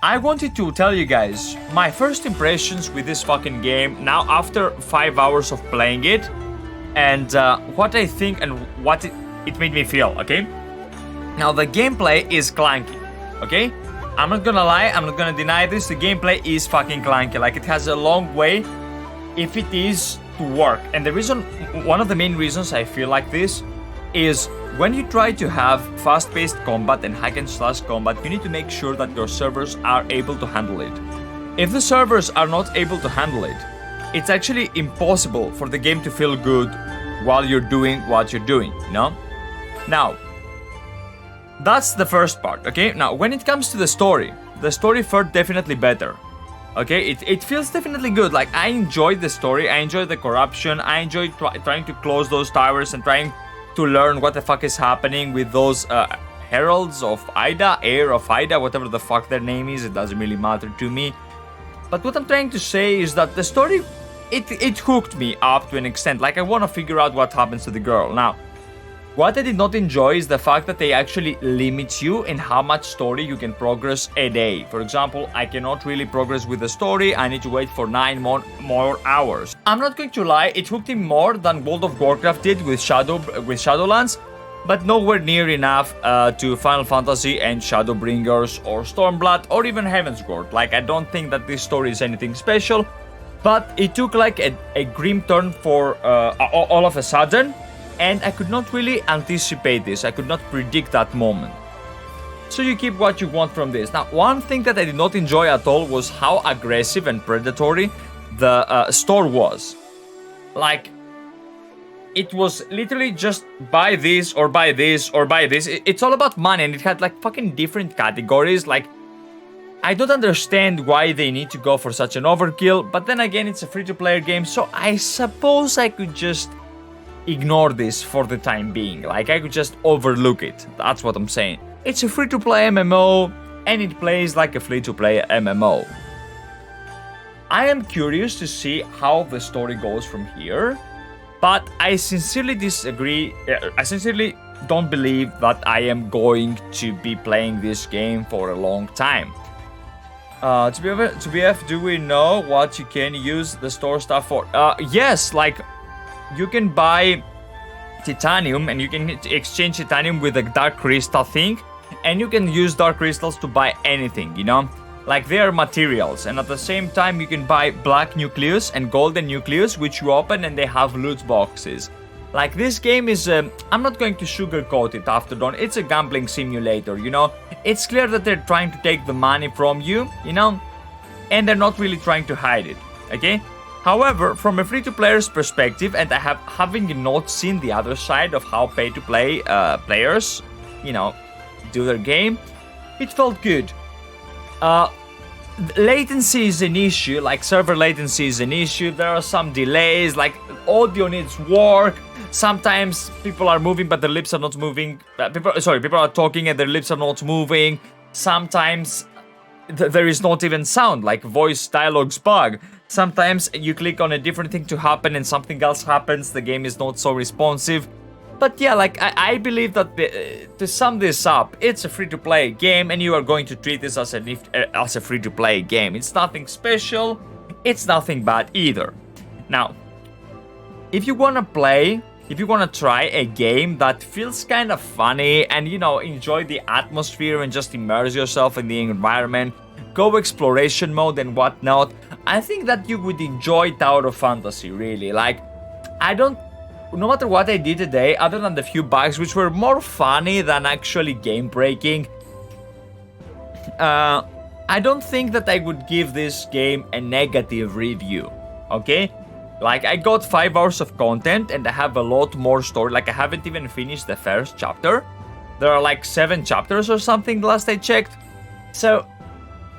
I wanted to tell you guys my first impressions with this fucking game now after 5 hours of playing it, and what I think and what it made me feel, okay? Now the gameplay is clunky, okay? I'm not gonna lie, I'm not gonna deny this, the gameplay is fucking clunky. Like, it has a long way if it is to work. And the reason, one of the main reasons I feel like this is when you try to have fast-paced combat and hack and slash combat, you need to make sure that your servers are able to handle it. If the servers are not able to handle it, it's actually impossible for the game to feel good while you're doing what you're doing, you know? Now, that's the first part, okay? Now, when it comes to the story felt definitely better. Okay, it feels definitely good. Like, I enjoyed the story, I enjoyed the corruption, I enjoyed trying to close those towers and trying to learn what the fuck is happening with those heralds of Ida, heir of Ida, whatever the fuck their name is, it doesn't really matter to me. But what I'm trying to say is that the story, it hooked me up to an extent. Like, I want to figure out what happens to the girl. Now, what I did not enjoy is the fact that they actually limit you in how much story you can progress a day. For example, I cannot really progress with the story, I need to wait for 9 more hours. I'm not going to lie, it hooked me more than World of Warcraft did with Shadowlands, but nowhere near enough to Final Fantasy and Shadowbringers or Stormblood or even Heavensward. Like, I don't think that this story is anything special, but it took like a grim turn for all of a sudden. And I could not really anticipate this. I could not predict that moment. So you keep what you want from this. Now, one thing that I did not enjoy at all was how aggressive and predatory the store was. Like, it was literally just buy this or buy this or buy this. It's all about money, and it had like fucking different categories. Like, I don't understand why they need to go for such an overkill. But then again, it's a free-to-play game, so I suppose I could just ignore this for the time being. Like, I could just overlook it. That's what I'm saying. It's a free-to-play MMO, and it plays like a free-to-play MMO. I am curious to see how the story goes from here, but I sincerely disagree. I sincerely don't believe that I am going to be playing this game for a long time. To BF, do we know what you can use the store stuff for? Yes, like, you can buy titanium and you can exchange titanium with a dark crystal thing, and you can use dark crystals to buy anything, you know? Like, they are materials, and at the same time you can buy black nucleus and golden nucleus, which you open and they have loot boxes. Like, this game is, I'm not going to sugarcoat it after dawn, it's a gambling simulator, you know? It's clear that they're trying to take the money from you, you know? And they're not really trying to hide it, okay? However, from a free-to-player's perspective, and having not seen the other side of how pay-to-play players, you know, do their game, it felt good. Latency is an issue, like server latency is an issue. There are some delays, like audio needs work. Sometimes people are moving but their lips are not moving. People are talking and their lips are not moving. Sometimes there is not even sound, like voice dialogues bug. Sometimes you click on a different thing to happen and something else happens, the game is not so responsive. But yeah, like, I believe that to sum this up, it's a free-to-play game and you are going to treat this as a free-to-play game. It's nothing special, it's nothing bad either. Now, if you wanna try a game that feels kind of funny and, you know, enjoy the atmosphere and just immerse yourself in the environment, go exploration mode and whatnot, I think that you would enjoy Tower of Fantasy, really. Like, no matter what I did today, other than the few bugs which were more funny than actually game breaking, I don't think that I would give this game a negative review, okay? Like, I got 5 hours of content and I have a lot more story. Like, I haven't even finished the first chapter. There are like 7 chapters or something last I checked. So,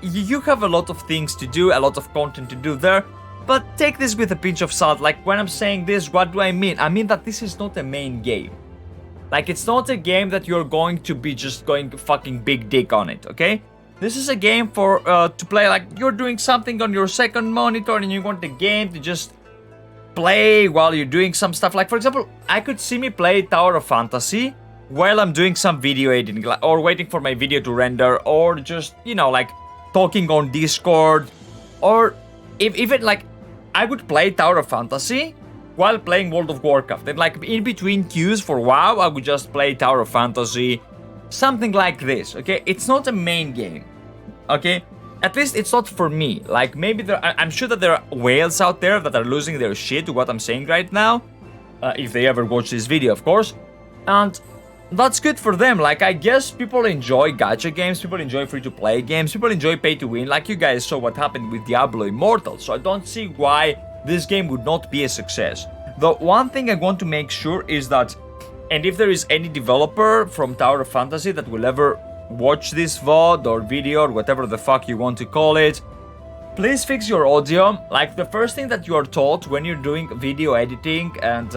you have a lot of things to do, a lot of content to do there. But take this with a pinch of salt. Like, when I'm saying this, what do I mean? I mean that this is not a main game. Like, it's not a game that you're going to be just going fucking big dick on it, okay? This is a game for to play, like, you're doing something on your second monitor and you want the game to just play while you're doing some stuff. Like, for example, I could see me play Tower of Fantasy while I'm doing some video editing or waiting for my video to render, or just, you know, like talking on Discord, or if even like I would play Tower of Fantasy while playing World of Warcraft. And like in between queues for WoW, I would just play Tower of Fantasy, something like this, okay? It's not a main game, okay? At least it's not for me. Like maybe I'm sure that there are whales out there that are losing their shit to what I'm saying right now, if they ever watch this video, of course. And that's good for them. Like, I guess people enjoy gacha games, people enjoy free-to-play games, people enjoy pay-to-win. Like, you guys saw what happened with Diablo Immortal, so I don't see why this game would not be a success. The one thing I want to make sure is that, and if there is any developer from Tower of Fantasy that will ever watch this VOD or video or whatever the fuck you want to call it, please fix your audio. Like, the first thing that you are taught when you're doing video editing and,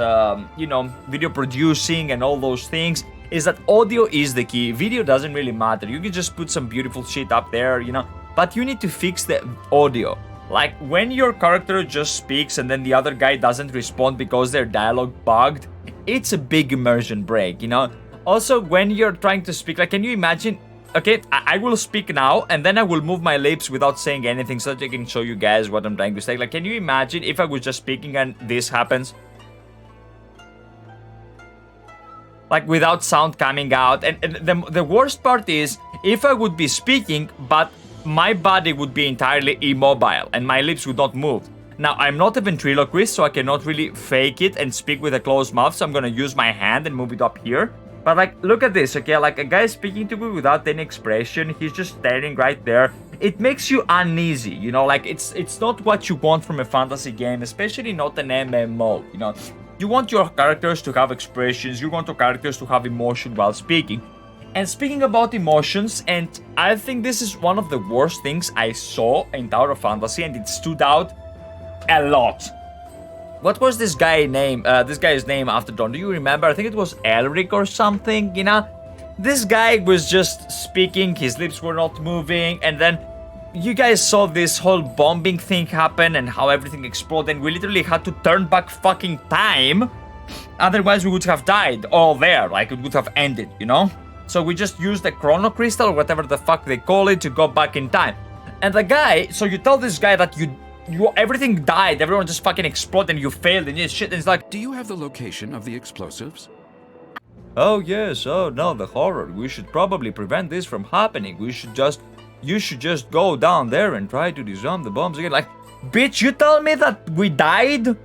video producing and all those things is that audio is the key. Video doesn't really matter. You can just put some beautiful shit up there, but you need to fix the audio. Like, when your character just speaks and then the other guy doesn't respond because their dialogue bugged, it's a big immersion break, Also, when you're trying to speak, like, can you imagine... Okay, I will speak now, and then I will move my lips without saying anything so that I can show you guys what I'm trying to say. Like, can you imagine if I was just speaking and this happens? Like, without sound coming out. And the worst part is, if I would be speaking, but my body would be entirely immobile, and my lips would not move. Now, I'm not a ventriloquist, so I cannot really fake it and speak with a closed mouth, so I'm gonna use my hand and move it up here. But like, look at this, okay? Like, a guy speaking to me without any expression, he's just staring right there. It makes you uneasy, Like, it's not what you want from a fantasy game, especially not an MMO, You want your characters to have expressions, you want your characters to have emotion while speaking. And speaking about emotions, and I think this is one of the worst things I saw in Tower of Fantasy, and it stood out a lot. What was this guy's name after Dawn? Do you remember? I think it was Elric or something, This guy was just speaking, his lips were not moving, and then you guys saw this whole bombing thing happen and how everything exploded, and we literally had to turn back fucking time. Otherwise, we would have died all there, like it would have ended, So we just used the Chrono Crystal, or whatever the fuck they call it, to go back in time. And the guy, so you tell this guy that everything died, everyone just fucking exploded, and you failed, and shit, and it's like... Do you have the location of the explosives? Oh yes, oh no, the horror. We should probably prevent this from happening. You should just go down there and try to disarm the bombs again. Like, bitch, you tell me that we died?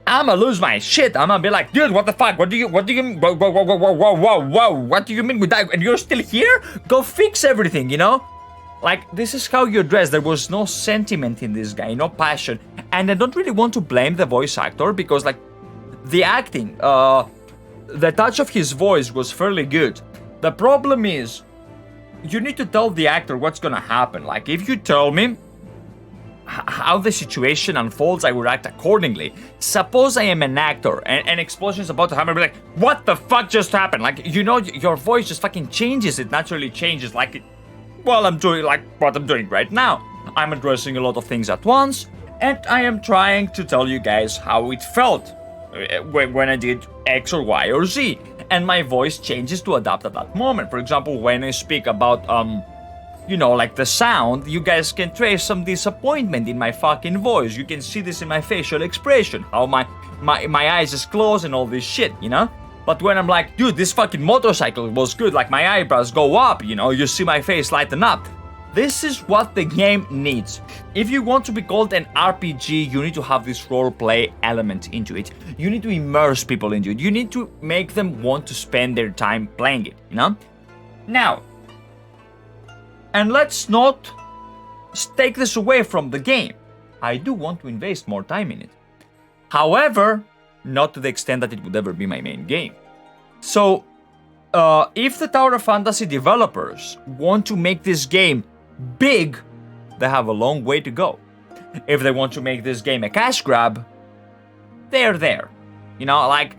I'ma lose my shit. I'ma be like, dude, what the fuck? What do you mean? Whoa, what do you mean we died? And you're still here? Go fix everything, Like, this is how you dress. There was no sentiment in this guy, no passion. And I don't really want to blame the voice actor because, like, the acting, the touch of his voice was fairly good. The problem is, you need to tell the actor what's gonna happen. Like, if you tell me how the situation unfolds, I will act accordingly. Suppose I am an actor and an explosion is about to happen, I'll be like, what the fuck just happened? Like, your voice just fucking changes. It naturally changes, like, well, I'm doing like what I'm doing right now. I'm addressing a lot of things at once, and I am trying to tell you guys how it felt when I did X or Y or Z. And my voice changes to adapt at that moment. For example, when I speak about, like the sound, you guys can trace some disappointment in my fucking voice. You can see this in my facial expression, how my eyes is closed and all this shit, But when I'm like, dude, this fucking motorcycle was good, like my eyebrows go up, you see my face lighten up. This is what the game needs. If you want to be called an RPG, you need to have this roleplay element into it. You need to immerse people into it. You need to make them want to spend their time playing it, Now, and let's not take this away from the game. I do want to invest more time in it. However, not to the extent that it would ever be my main game. So, if the Tower of Fantasy developers want to make this game big, they have a long way to go. If they want to make this game a cash grab, they're there. Like,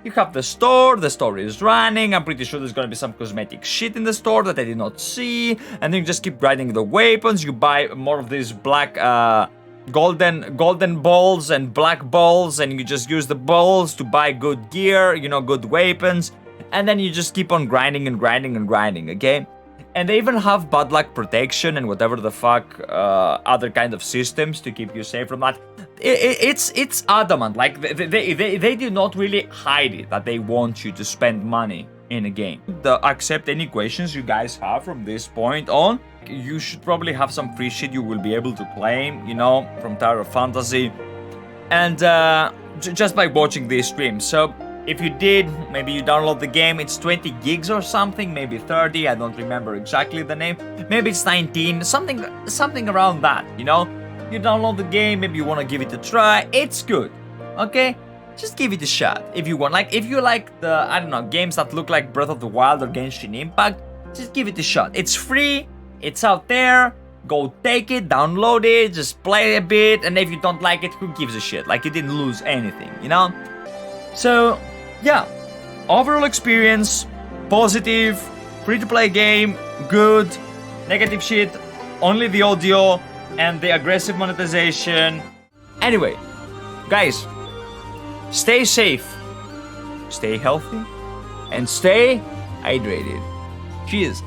you have the store is running, I'm pretty sure there's gonna be some cosmetic shit in the store that I did not see, and then you just keep grinding the weapons, you buy more of these black, golden balls and black balls, and you just use the balls to buy good gear, good weapons, and then you just keep on grinding and grinding and grinding, okay? And they even have bad luck protection and whatever the fuck other kind of systems to keep you safe from that. It's adamant. Like they do not really hide it that they want you to spend money in a game. Accept any questions you guys have from this point on. You should probably have some free shit you will be able to claim, you know, from Tower Fantasy, and just by watching this stream. So if you did, maybe you download the game, it's 20 gigs or something, maybe 30, I don't remember exactly the name. Maybe it's 19, something around that, you know? You download the game, maybe you want to give it a try, it's good, okay? Just give it a shot if you want. Like, if you like the, I don't know, games that look like Breath of the Wild or Genshin Impact, just give it a shot. It's free, it's out there, go take it, download it, just play a bit, and if you don't like it, who gives a shit? Like, you didn't lose anything, you know? So, yeah, overall experience, positive, free-to-play game, good, negative shit, only the audio and the aggressive monetization. Anyway, guys, stay safe, stay healthy, and stay hydrated. Cheers.